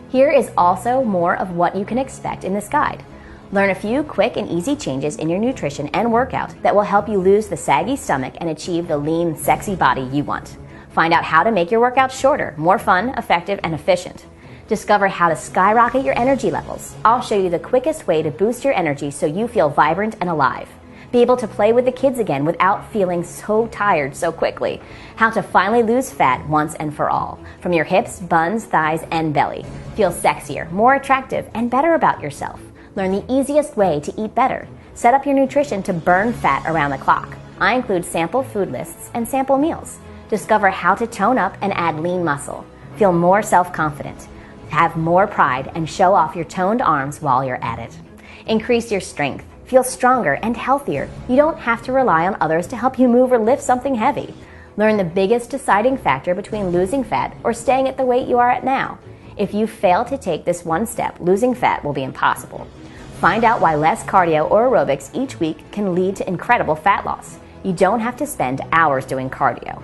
Here is also more of what you can expect in this guide. Learn a few quick and easy changes in your nutrition and workout that will help you lose the saggy stomach and achieve the lean, sexy body you want. Find out how to make your workouts shorter, more fun, effective, and efficient. Discover how to skyrocket your energy levels. I'll show you the quickest way to boost your energy so you feel vibrant and alive. Be able to play with the kids again without feeling so tired so quickly. How to finally lose fat once and for all. From your hips, buns, thighs, and belly. Feel sexier, more attractive, and better about yourself. Learn the easiest way to eat better. Set up your nutrition to burn fat around the clock. I include sample food lists and sample meals. Discover how to tone up and add lean muscle. Feel more self-confident. Have more pride and show off your toned arms while you're at it. Increase your strength. Feel stronger and healthier. You don't have to rely on others to help you move or lift something heavy. Learn the biggest deciding factor between losing fat or staying at the weight you are at now. If you fail to take this one step, losing fat will be impossible. Find out why less cardio or aerobics each week can lead to incredible fat loss. You don't have to spend hours doing cardio.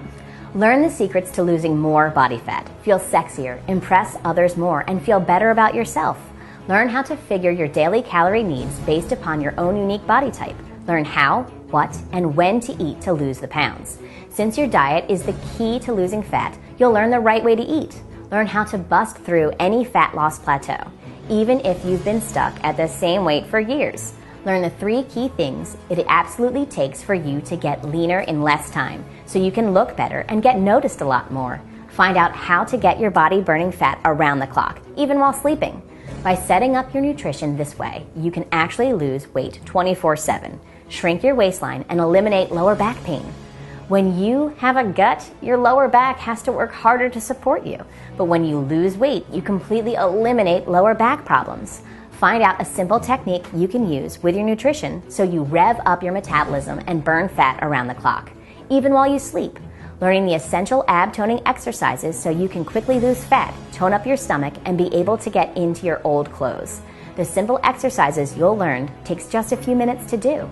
Learn the secrets to losing more body fat. Feel sexier, impress others more, and feel better about yourself. Learn how to figure your daily calorie needs based upon your own unique body type. Learn how, what, and when to eat to lose the pounds. Since your diet is the key to losing fat, you'll learn the right way to eat. Learn how to bust through any fat loss plateau, even if you've been stuck at the same weight for years. Learn the 3 key things it absolutely takes for you to get leaner in less time, so you can look better and get noticed a lot more. Find out how to get your body burning fat around the clock, even while sleeping. By setting up your nutrition this way, you can actually lose weight 24/7, shrink your waistline, and eliminate lower back pain. When you have a gut, your lower back has to work harder to support you. But when you lose weight, you completely eliminate lower back problems. Find out a simple technique you can use with your nutrition so you rev up your metabolism and burn fat around the clock, even while you sleep. Learning the essential ab-toning exercises so you can quickly lose fat, tone up your stomach, and be able to get into your old clothes. The simple exercises you'll learn takes just a few minutes to do.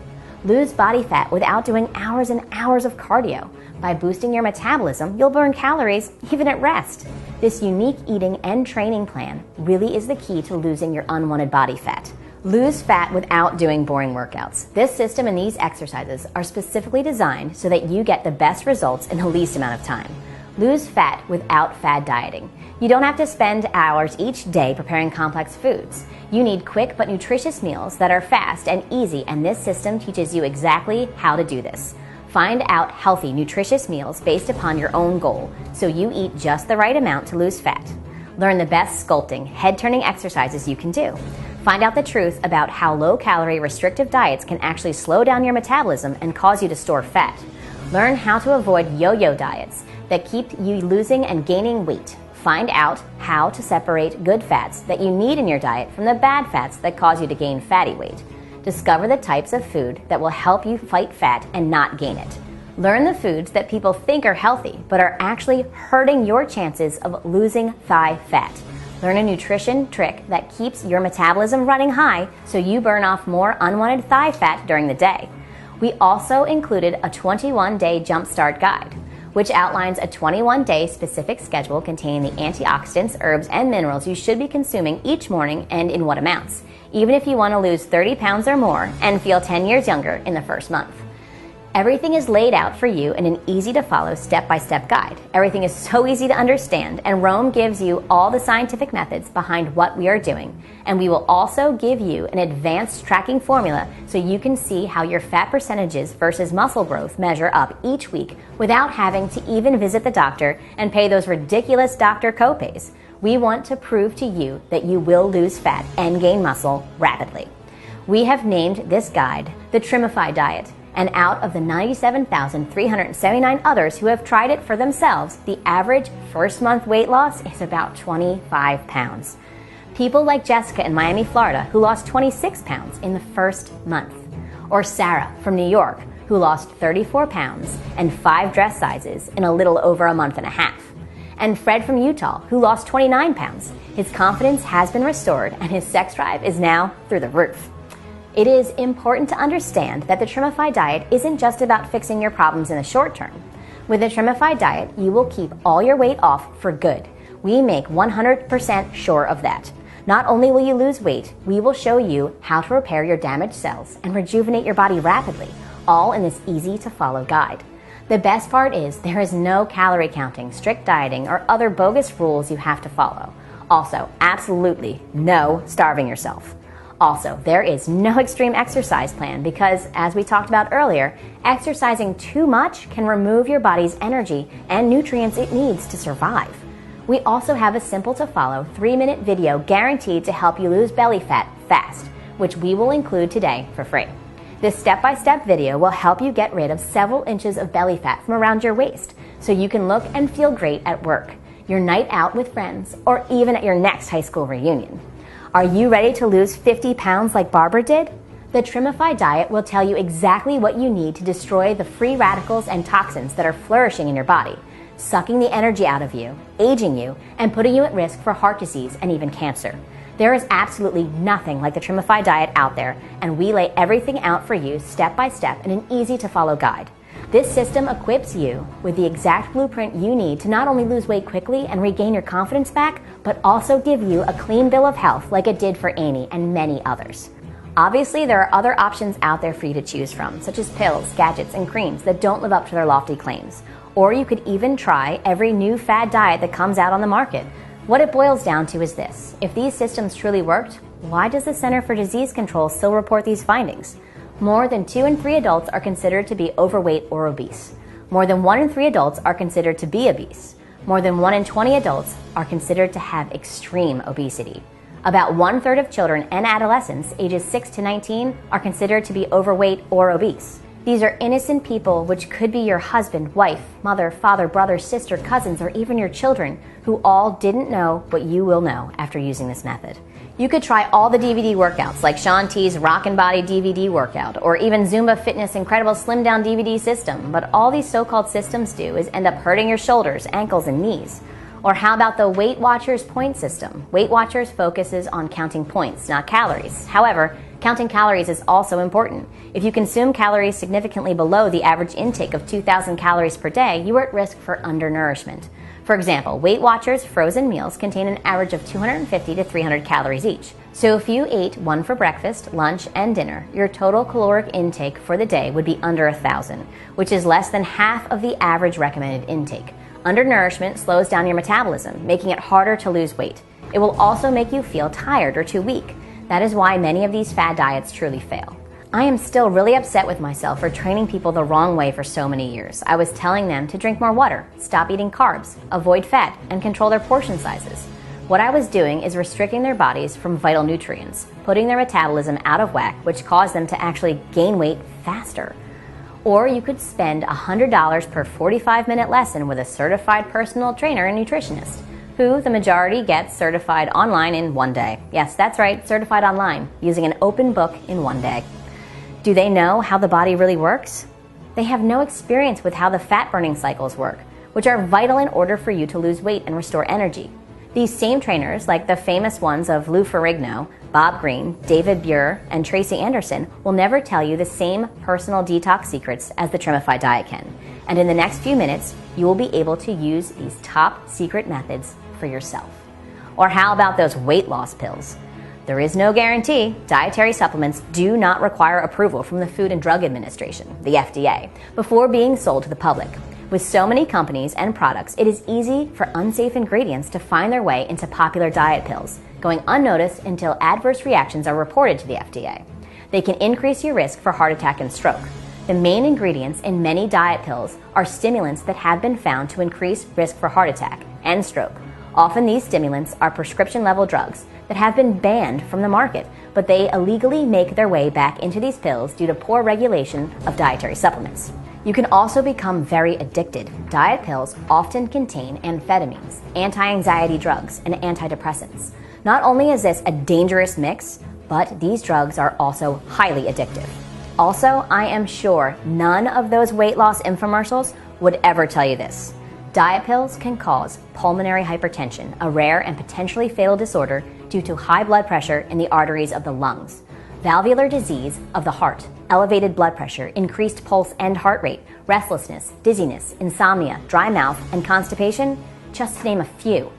Lose body fat without doing hours and hours of cardio. By boosting your metabolism, you'll burn calories even at rest. This unique eating and training plan really is the key to losing your unwanted body fat. Lose fat without doing boring workouts. This system and these exercises are specifically designed so that you get the best results in the least amount of time. Lose fat without fad dieting. You don't have to spend hours each day preparing complex foods. You need quick but nutritious meals that are fast and easy, and this system teaches you exactly how to do this. Find out healthy, nutritious meals based upon your own goal, so you eat just the right amount to lose fat. Learn the best sculpting, head-turning exercises you can do. Find out the truth about how low-calorie restrictive diets can actually slow down your metabolism and cause you to store fat. Learn how to avoid yo-yo diets that keep you losing and gaining weight. Find out how to separate good fats that you need in your diet from the bad fats that cause you to gain fatty weight. Discover the types of food that will help you fight fat and not gain it. Learn the foods that people think are healthy but are actually hurting your chances of losing thigh fat. Learn a nutrition trick that keeps your metabolism running high so you burn off more unwanted thigh fat during the day. We also included a 21-day jumpstart guide, which outlines a 21-day specific schedule containing the antioxidants, herbs, and minerals you should be consuming each morning and in what amounts, even if you want to lose 30 pounds or more and feel 10 years younger in the first month. Everything is laid out for you in an easy-to-follow step-by-step guide. Everything is so easy to understand, and Rome gives you all the scientific methods behind what we are doing. And we will also give you an advanced tracking formula so you can see how your fat percentages versus muscle growth measure up each week without having to even visit the doctor and pay those ridiculous doctor copays. We want to prove to you that you will lose fat and gain muscle rapidly. We have named this guide the Trimifi diet. And out of the 97,379 others who have tried it for themselves, the average first-month weight loss is about 25 pounds. People like Jessica in Miami, Florida, who lost 26 pounds in the first month. Or Sarah from New York, who lost 34 pounds and 5 dress sizes in a little over a month and a half. And Fred from Utah, who lost 29 pounds. His confidence has been restored and his sex drive is now through the roof. It is important to understand that the Trimifi diet isn't just about fixing your problems in the short term. With the Trimifi diet, you will keep all your weight off for good. We make 100% sure of that. Not only will you lose weight, we will show you how to repair your damaged cells and rejuvenate your body rapidly, all in this easy-to-follow guide. The best part is there is no calorie counting, strict dieting, or other bogus rules you have to follow. Also, absolutely no starving yourself. Also, there is no extreme exercise plan because, as we talked about earlier, exercising too much can remove your body's energy and nutrients it needs to survive. We also have a simple-to-follow 3-minute video guaranteed to help you lose belly fat fast, which we will include today for free. This step-by-step video will help you get rid of several inches of belly fat from around your waist so you can look and feel great at work, your night out with friends, or even at your next high school reunion. Are you ready to lose 50 pounds like Barbara did? The Trimifi diet will tell you exactly what you need to destroy the free radicals and toxins that are flourishing in your body, sucking the energy out of you, aging you, and putting you at risk for heart disease and even cancer. There is absolutely nothing like the Trimifi diet out there, and we lay everything out for you step by step in an easy-to-follow guide. This system equips you with the exact blueprint you need to not only lose weight quickly and regain your confidence back, but also give you a clean bill of health like it did for Annie and many others. Obviously, there are other options out there for you to choose from, such as pills, gadgets, and creams that don't live up to their lofty claims. Or you could even try every new fad diet that comes out on the market. What it boils down to is this: if these systems truly worked, why does the Center for Disease Control still report these findings? More than 2 in 3 adults are considered to be overweight or obese. More than 1 in 3 adults are considered to be obese. More than 1 in 20 adults are considered to have extreme obesity. About 1/3 of children and adolescents ages 6 to 19 are considered to be overweight or obese. These are innocent people, which could be your husband, wife, mother, father, brother, sister, cousins, or even your children, who all didn't know what you will know after using this method. You could try all the DVD workouts like Shaun T's Rockin' Body DVD workout or even Zumba Fitness Incredible Slim Down DVD system, but all these so-called systems do is end up hurting your shoulders, ankles, and knees. Or how about the Weight Watchers point system? Weight Watchers focuses on counting points, not calories. However, counting calories is also important. If you consume calories significantly below the average intake of 2,000 calories per day, you are at risk for undernourishment. For example, Weight Watchers frozen meals contain an average of 250 to 300 calories each. So if you ate one for breakfast, lunch, and dinner, your total caloric intake for the day would be under 1,000, which is less than half of the average recommended intake. Undernourishment slows down your metabolism, making it harder to lose weight. It will also make you feel tired or too weak. That is why many of these fad diets truly fail. I am still really upset with myself for training people the wrong way for so many years. I was telling them to drink more water, stop eating carbs, avoid fat, and control their portion sizes. What I was doing is restricting their bodies from vital nutrients, putting their metabolism out of whack, which caused them to actually gain weight faster. Or you could spend $100 per 45-minute lesson with a certified personal trainer and nutritionist, who the majority gets certified online in one day. Yes, that's right, certified online, using an open book in one day. Do they know how the body really works? They have no experience with how the fat-burning cycles work, which are vital in order for you to lose weight and restore energy. These same trainers, like the famous ones of Lou Ferrigno, Bob Greene, David Burr, and Tracy Anderson, will never tell you the same personal detox secrets as the Trimifi diet can. And in the next few minutes, you will be able to use these top secret methods for yourself. Or how about those weight loss pills? There is no guarantee. Dietary supplements do not require approval from the Food and Drug Administration, the FDA, before being sold to the public. With so many companies and products, it is easy for unsafe ingredients to find their way into popular diet pills, going unnoticed until adverse reactions are reported to the FDA. They can increase your risk for heart attack and stroke. The main ingredients in many diet pills are stimulants that have been found to increase risk for heart attack and stroke. Often these stimulants are prescription-level drugs that have been banned from the market, but they illegally make their way back into these pills due to poor regulation of dietary supplements. You can also become very addicted. Diet pills often contain amphetamines, anti-anxiety drugs, and antidepressants. Not only is this a dangerous mix, but these drugs are also highly addictive. Also, I am sure none of those weight loss infomercials would ever tell you this. Diet pills can cause pulmonary hypertension, a rare and potentially fatal disorder due to high blood pressure in the arteries of the lungs, valvular disease of the heart, elevated blood pressure, increased pulse and heart rate, restlessness, dizziness, insomnia, dry mouth, and constipation, just to name a few.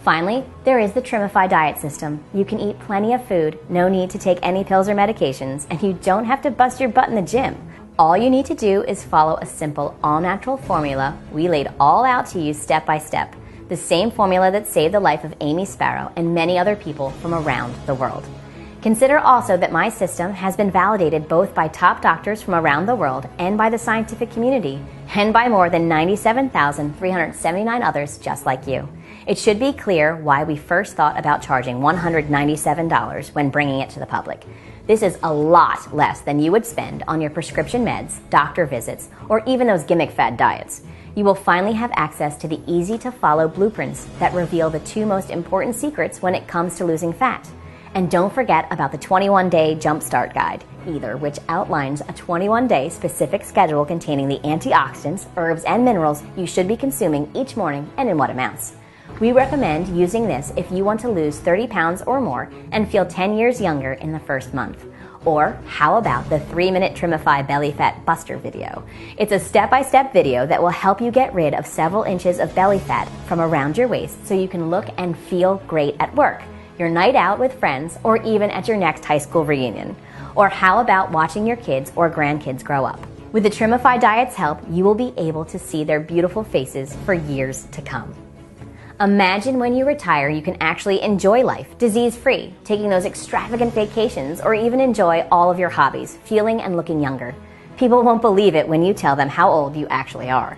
Finally, there is the Trimifi diet system. You can eat plenty of food, no need to take any pills or medications, and you don't have to bust your butt in the gym. All you need to do is follow a simple, all-natural formula we laid all out to you step by step. The same formula that saved the life of Amy Sparrow and many other people from around the world. Consider also that my system has been validated both by top doctors from around the world and by the scientific community, and by more than 97,379 others just like you. It should be clear why we first thought about charging $197 when bringing it to the public. This is a lot less than you would spend on your prescription meds, doctor visits, or even those gimmick fad diets. You will finally have access to the easy-to-follow blueprints that reveal the two most important secrets when it comes to losing fat. And don't forget about the 21-day Jumpstart Guide, either, which outlines a 21-day specific schedule containing the antioxidants, herbs, and minerals you should be consuming each morning and in what amounts. We recommend using this if you want to lose 30 pounds or more and feel 10 years younger in the first month. Or how about the 3-minute Trimifi Belly Fat Buster video? It's a step-by-step video that will help you get rid of several inches of belly fat from around your waist so you can look and feel great at work, your night out with friends, or even at your next high school reunion. Or how about watching your kids or grandkids grow up? With the Trimifi diet's help, you will be able to see their beautiful faces for years to come. Imagine when you retire, you can actually enjoy life, disease-free, taking those extravagant vacations, or even enjoy all of your hobbies, feeling and looking younger. People won't believe it when you tell them how old you actually are.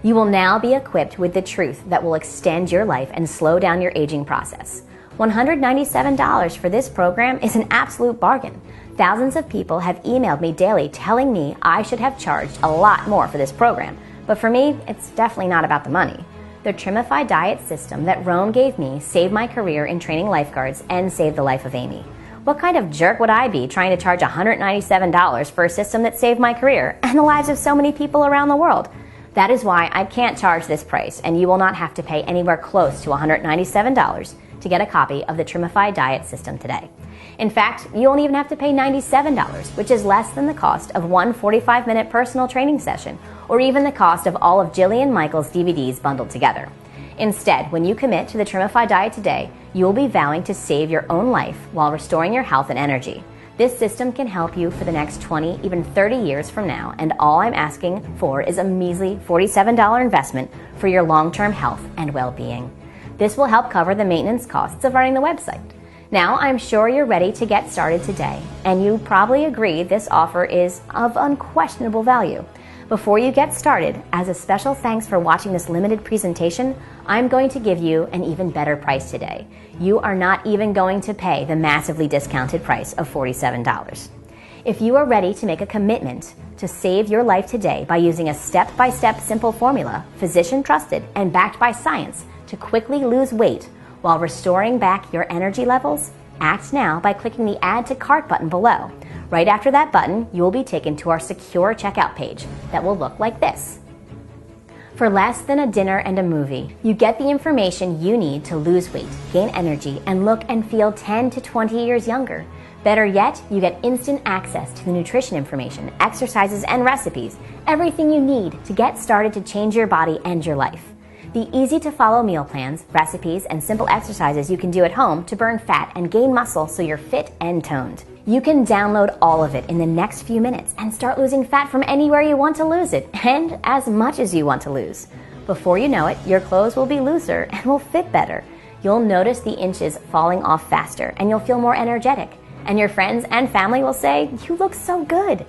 You will now be equipped with the truth that will extend your life and slow down your aging process. $197 for this program is an absolute bargain. Thousands of people have emailed me daily telling me I should have charged a lot more for this program, but for me, it's definitely not about the money. The Trimifi diet system that Rome gave me saved my career in training lifeguards and saved the life of Amy. What kind of jerk would I be trying to charge $197 for a system that saved my career and the lives of so many people around the world? That is why I can't charge this price, and you will not have to pay anywhere close to $197 to get a copy of the Trimifi diet system today. In fact, you won't even have to pay $97, which is less than the cost of one 45-minute personal training session, or even the cost of all of Jillian Michaels' DVDs bundled together. Instead, when you commit to the Trimifi diet today, you will be vowing to save your own life while restoring your health and energy. This system can help you for the next 20, even 30 years from now, and all I'm asking for is a measly $47 investment for your long-term health and well-being. This will help cover the maintenance costs of running the website. Now, I'm sure you're ready to get started today, and you probably agree this offer is of unquestionable value. Before you get started, as a special thanks for watching this limited presentation, I'm going to give you an even better price today. You are not even going to pay the massively discounted price of $47. If you are ready to make a commitment to save your life today by using a step-by-step simple formula, physician-trusted and backed by science, to quickly lose weight while restoring back your energy levels, act now by clicking the Add to Cart button below. Right after that button, you will be taken to our secure checkout page that will look like this. For less than a dinner and a movie, you get the information you need to lose weight, gain energy, and look and feel 10 to 20 years younger. Better yet, you get instant access to the nutrition information, exercises, and recipes, everything you need to get started to change your body and your life. The easy-to-follow meal plans, recipes, and simple exercises you can do at home to burn fat and gain muscle so you're fit and toned. You can download all of it in the next few minutes and start losing fat from anywhere you want to lose it, and as much as you want to lose. Before you know it, your clothes will be looser and will fit better. You'll notice the inches falling off faster, and you'll feel more energetic. And your friends and family will say, "You look so good."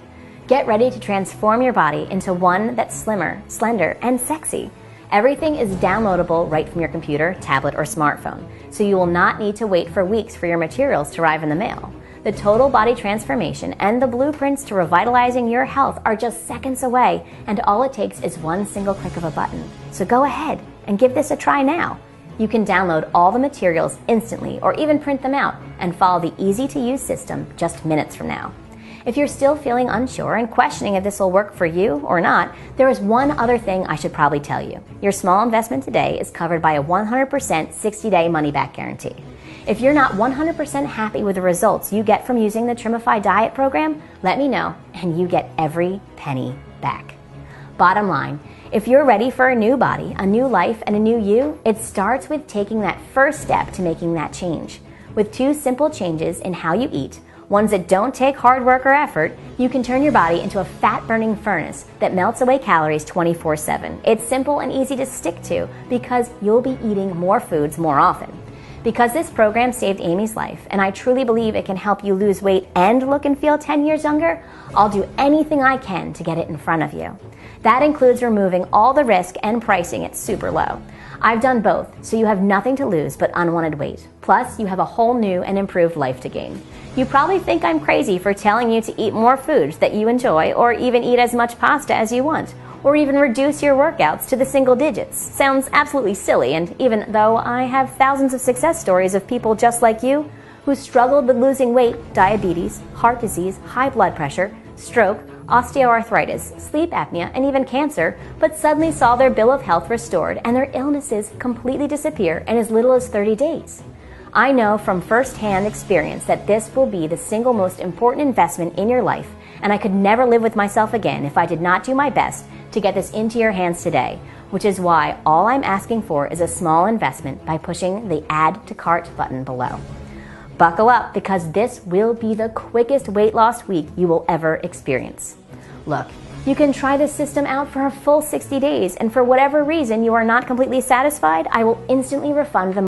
Get ready to transform your body into one that's slimmer, slender, and sexy. Everything is downloadable right from your computer, tablet, or smartphone, so you will not need to wait for weeks for your materials to arrive in the mail. The total body transformation and the blueprints to revitalizing your health are just seconds away, and all it takes is one single click of a button. So go ahead and give this a try now. You can download all the materials instantly or even print them out and follow the easy-to-use system just minutes from now. If you're still feeling unsure and questioning if this will work for you or not, there is one other thing I should probably tell you. Your small investment today is covered by a 100% 60-day money-back guarantee. If you're not 100% happy with the results you get from using the Trimifi diet program, let me know, and you get every penny back. Bottom line, if you're ready for a new body, a new life, and a new you, it starts with taking that first step to making that change. With 2 simple changes in how you eat, ones that don't take hard work or effort, you can turn your body into a fat-burning furnace that melts away calories 24/7. It's simple and easy to stick to because you'll be eating more foods more often. Because this program saved Amy's life, and I truly believe it can help you lose weight and look and feel 10 years younger, I'll do anything I can to get it in front of you. That includes removing all the risk and pricing it super low. I've done both, so you have nothing to lose but unwanted weight. Plus, you have a whole new and improved life to gain. You probably think I'm crazy for telling you to eat more foods that you enjoy, or even eat as much pasta as you want, or even reduce your workouts to the single digits. Sounds absolutely silly, and even though I have thousands of success stories of people just like you who struggled with losing weight, diabetes, heart disease, high blood pressure, stroke, osteoarthritis, sleep apnea, and even cancer, but suddenly saw their bill of health restored and their illnesses completely disappear in as little as 30 days. I know from firsthand experience that this will be the single most important investment in your life, and I could never live with myself again if I did not do my best to get this into your hands today, which is why all I'm asking for is a small investment by pushing the Add to Cart button below. Buckle up, because this will be the quickest weight loss week you will ever experience. Look, you can try this system out for a full 60 days, and for whatever reason you are not completely satisfied, I will instantly refund the